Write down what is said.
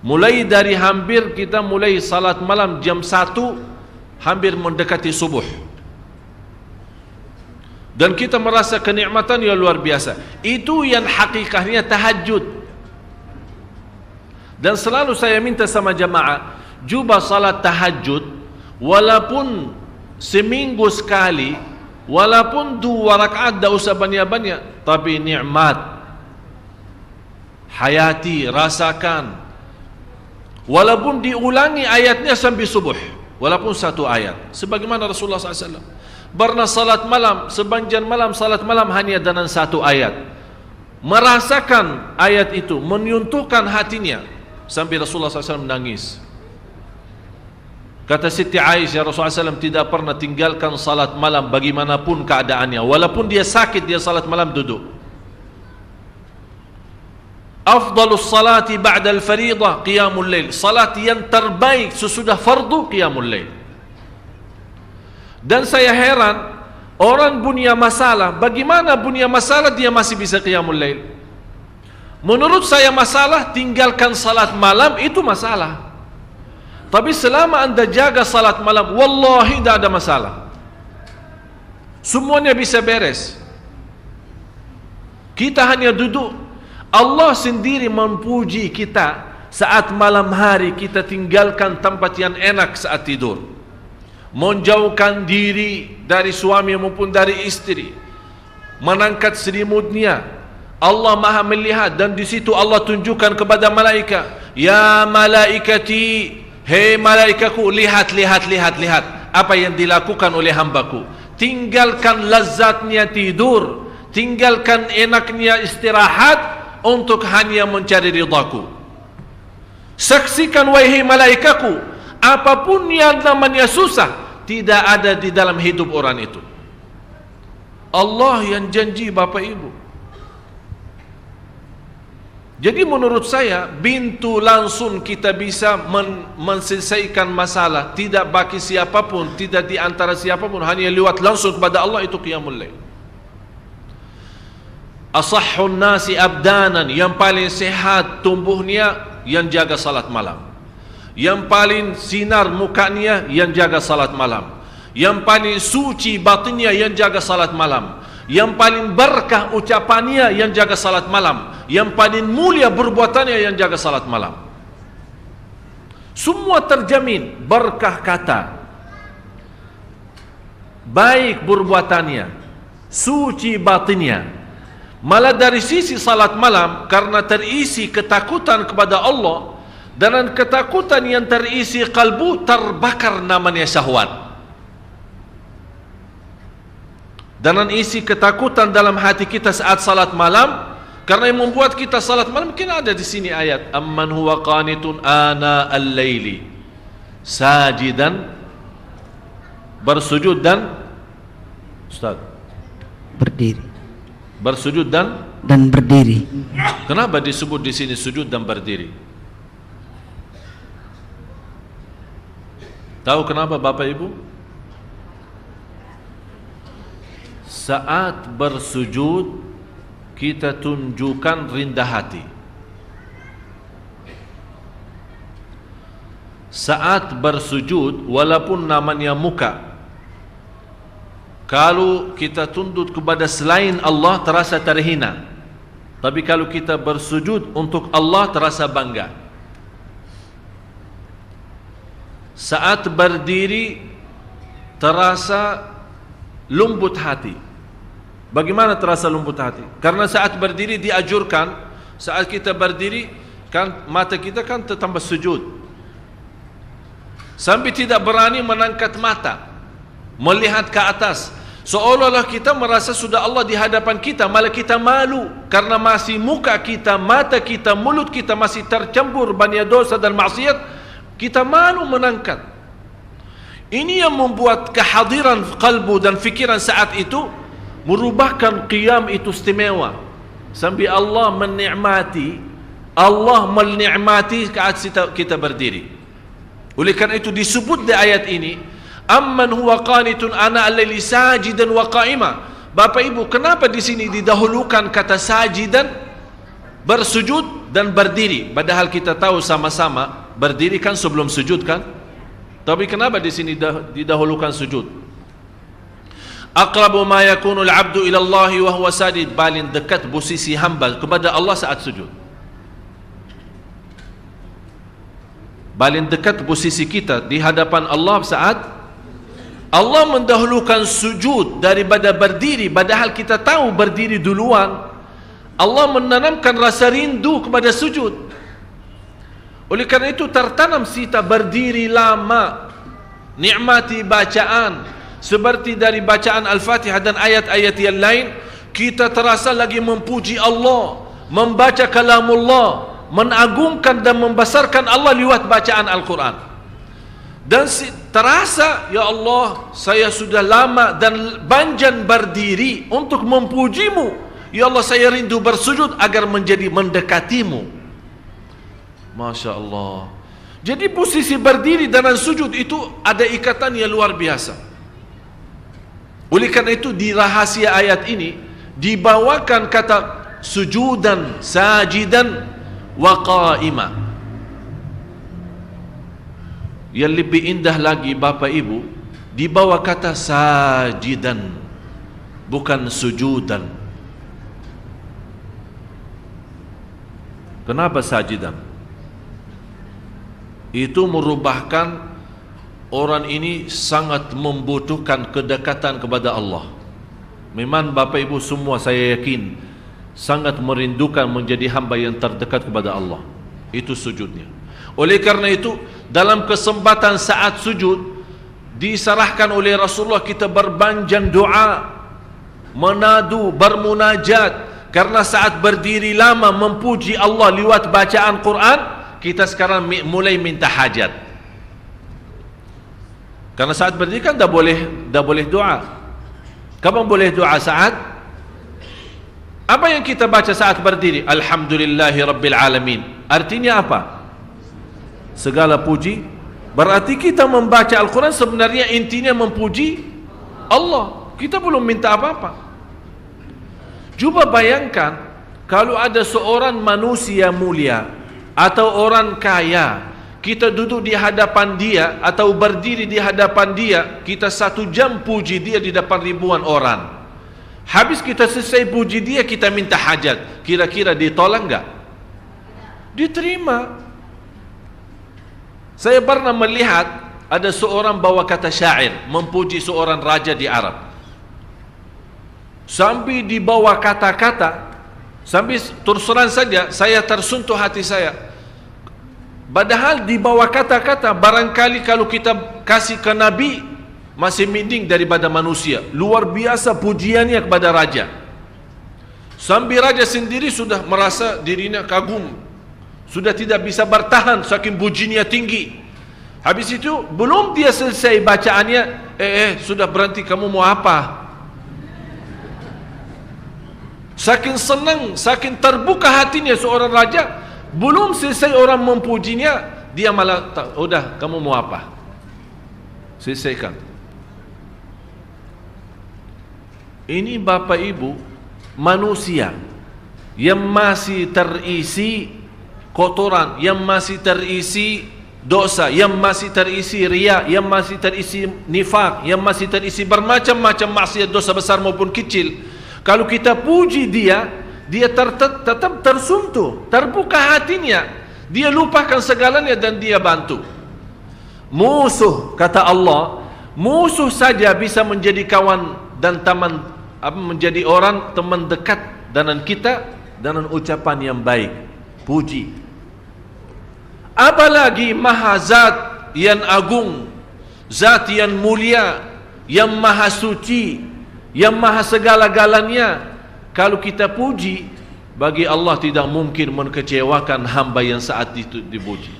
Mulai dari hampir kita mulai salat malam jam 1, hampir mendekati subuh. Dan kita merasa kenikmatan yang luar biasa. Itu yang hakikatnya tahajud. Dan selalu saya minta sama jamaah, cuba salat tahajud, walaupun seminggu sekali, walaupun 2 rakaat, tak usah banyak-banyak, tapi nikmat. Hayati, rasakan. Walaupun diulangi ayatnya sampai subuh, walaupun 1 ayat. Sebagaimana Rasulullah SAW pernah salat malam, sepanjang malam salat malam hanya dengan 1 ayat. Merasakan ayat itu, menyentuhkan hatinya, sampai Rasulullah SAW menangis. Kata Siti Aisyah, Rasulullah SAW tidak pernah tinggalkan salat malam bagaimanapun keadaannya. Walaupun dia sakit, dia salat malam duduk. Afdalus salati ba'dal faridah qiyamul lail. Salat yang terbaik sesudah fardu qiyamul lail. Dan saya heran, orang punya masalah, bagaimana punya masalah dia masih bisa qiyamul lail? Menurut saya masalah tinggalkan salat malam itu masalah. Tapi selama anda jaga salat malam, wallahi tidak ada masalah. Semuanya bisa beres. Kita hanya duduk. Allah sendiri memuji kita saat malam hari kita tinggalkan tempat yang enak saat tidur, menjauhkan diri dari suami maupun dari istri, mengangkat selimutnya. Allah maha melihat, dan di situ Allah tunjukkan kepada malaikat, ya malaikati, hei malaikatku, lihat apa yang dilakukan oleh hambaku. Tinggalkan lazatnya tidur, tinggalkan enaknya istirahat untuk hanya mencari ridhaku. Saksikan wahai malaikatku, apapun yang namanya susah tidak ada di dalam hidup orang itu. Allah yang janji Bapak Ibu. Jadi menurut saya, pintu langsung kita bisa menyelesaikan masalah, tidak bagi siapapun, tidak di antara siapapun, hanya lewat langsung kepada Allah, itu qiyamul lail. Asahhun nasi abdanan, yang paling sehat tubuhnya yang jaga salat malam. Yang paling sinar mukanya yang jaga salat malam. Yang paling suci batinnya yang jaga salat malam. Yang paling berkah ucapannya yang jaga salat malam. Yang paling mulia perbuatannya yang jaga salat malam. Semua terjamin berkah kata, baik perbuatannya, suci batinnya. Malah dari sisi salat malam, karena terisi ketakutan kepada Allah, dan ketakutan yang terisi kalbu, terbakar namanya syahwat. Dan isi ketakutan dalam hati kita saat salat malam, karena yang membuat kita salat malam, mungkin ada di sini ayat, amman huwa qanitun ana al-laili sajidan, bersujud dan Ustaz berdiri, bersujud dan berdiri. Kenapa disebut di sini sujud dan berdiri? Tahu kenapa Bapak Ibu? Saat bersujud kita tunjukkan rendah hati. Saat bersujud, walaupun namanya muka, kalau kita tunduk kepada selain Allah terasa terhina. Tapi kalau kita bersujud untuk Allah terasa bangga. Saat berdiri terasa lembut hati. Bagaimana terasa lembut hati? Karena saat berdiri dianjurkan, saat kita berdiri kan mata kita kan tambah sujud. Sampai tidak berani mengangkat mata, melihat ke atas. Seolah-olah kita merasa sudah Allah di hadapan kita, malah kita malu karena masih muka kita, mata kita, mulut kita masih tercampur banyak dosa dan maksiat. Kita malu menangkat. Ini yang membuat kehadiran kalbu dan fikiran saat itu merubahkan qiyam itu istimewa. Sampai Allah menikmati saat kita berdiri. Oleh karena itu disebut di ayat ini, amman huwa qanitun ana al-laili sajidan wa qa'ima. Bapak Ibu, kenapa di sini didahulukan kata sajidan, bersujud, dan berdiri. Padahal kita tahu sama-sama berdiri kan sebelum sujud kan? Tapi kenapa di sini didahulukan sujud? Aqrabu ma yakunu al-'abdu ila Allah wa huwa sajid, paling dekat posisi hamba kepada Allah saat sujud. Paling dekat posisi kita di hadapan Allah saat Allah mendahulukan sujud daripada berdiri, padahal kita tahu berdiri duluan. Allah menanamkan rasa rindu kepada sujud. Oleh kerana itu tertanam kita berdiri lama, nikmati bacaan, seperti dari bacaan Al-Fatihah dan ayat-ayat yang lain, kita terasa lagi memuji Allah, membaca kalamullah, mengagungkan dan membesarkan Allah lewat bacaan Al-Quran. Dan terasa, ya Allah, saya sudah lama dan banjan berdiri untuk memujimu. Ya Allah, saya rindu bersujud agar menjadi mendekatimu. Masya Allah. Jadi posisi berdiri dan sujud itu ada ikatan yang luar biasa. Oleh karena itu di rahasia ayat ini dibawakan kata sujudan, sajidan wa qa'ima. Yang lebih indah lagi Bapak Ibu, dibawa kata sajidan, bukan sujudan. Kenapa sajidan? Itu merubahkan orang ini sangat membutuhkan kedekatan kepada Allah. Memang Bapak Ibu semua saya yakin sangat merindukan menjadi hamba yang terdekat kepada Allah. Itu sujudnya. Oleh karena itu dalam kesempatan saat sujud diserahkan oleh Rasulullah kita berbanjan doa, menadu, bermunajat. Karena saat berdiri lama memuji Allah lewat bacaan Quran, kita sekarang mulai minta hajat. Karena saat berdiri kan dah boleh doa. Kapan boleh doa saat? Apa yang kita baca saat berdiri? Alhamdulillahi Rabbil Alamin. Artinya apa? Segala puji. Berarti kita membaca Al-Quran sebenarnya intinya memuji Allah. Kita belum minta apa-apa. Cuba bayangkan kalau ada seorang manusia mulia atau orang kaya, kita duduk di hadapan dia atau berdiri di hadapan dia, kita 1 jam puji dia di depan ribuan orang. Habis kita selesai puji dia, kita minta hajat. Kira-kira ditolak enggak? Diterima. Saya pernah melihat ada seorang bawa kata syair memuji seorang raja di Arab. Sampai di bawah kata-kata, sampai terus terang saja saya tersentuh hati saya. Padahal di bawah kata-kata, barangkali kalau kita kasih ke Nabi masih mending daripada manusia. Luar biasa pujiannya kepada raja. Sampai raja sendiri sudah merasa dirinya kagum, sudah tidak bisa bertahan saking pujiannya tinggi. Habis itu belum dia selesai bacaannya, sudah berhenti, kamu mau apa? Saking senang, saking terbuka hatinya seorang raja, belum selesai orang memujinya, dia malah, udah kamu mau apa? Selesaikan. Ini Bapak Ibu manusia yang masih terisi kotoran, yang masih terisi dosa, yang masih terisi riya, yang masih terisi nifak, yang masih terisi bermacam-macam maksiat, dosa besar maupun kecil. Kalau kita puji dia, dia tetap tersentuh, terbuka hatinya, dia lupakan segalanya dan dia bantu. Musuh, kata Allah, musuh saja bisa menjadi kawan dan teman, menjadi orang teman dekat dengan kita dengan ucapan yang baik, puji. Apalagi maha zat yang agung, zat yang mulia, yang maha suci, yang maha segala-galanya. Kalau kita puji, bagi Allah tidak mungkin mengecewakan hamba yang saat itu dipuji.